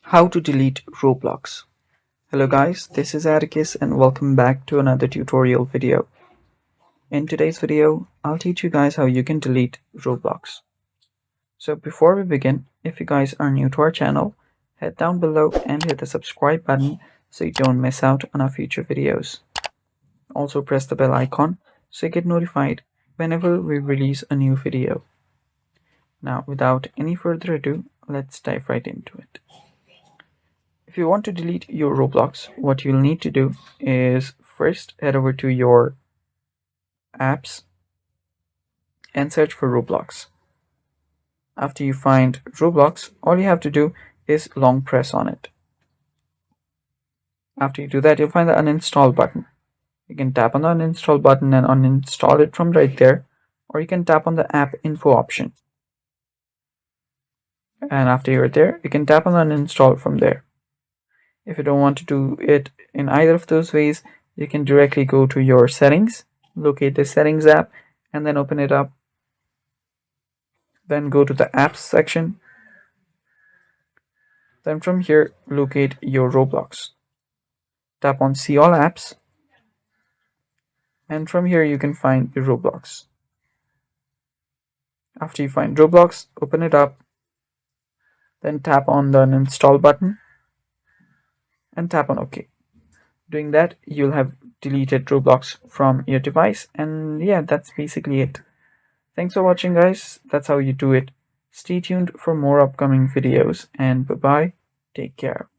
How to delete Roblox. Hello guys, this is Atticus and welcome back to another tutorial video. In today's video, I'll teach you guys how you can delete Roblox. So before we begin, if you guys are new to our channel, head down below and hit the subscribe button so you don't miss out on our future videos. Also press the bell icon so you get notified whenever we release a new video. Now without any further ado, let's dive right into it. If you want to delete your Roblox, what you'll need to do is first head over to your apps and search for Roblox. After you find Roblox, all you have to do is long press on it. After you do that, you'll find the uninstall button. You can tap on the uninstall button and uninstall it from right there, or you can tap on the app info option. And after you're there, you can tap on the uninstall from there. If you don't want to do it in either of those ways, you can directly go to your settings, locate the settings app, and then open it up. Then go to the apps section. Then from here, locate your Roblox. Tap on see all apps. And from here, you can find your Roblox. After you find Roblox, open it up. Then tap on the uninstall button and tap on OK. Doing that, you'll have deleted Roblox from your device, and yeah, that's basically it. Thanks for watching guys. That's how you do it. Stay tuned for more upcoming videos, and bye bye. Take care.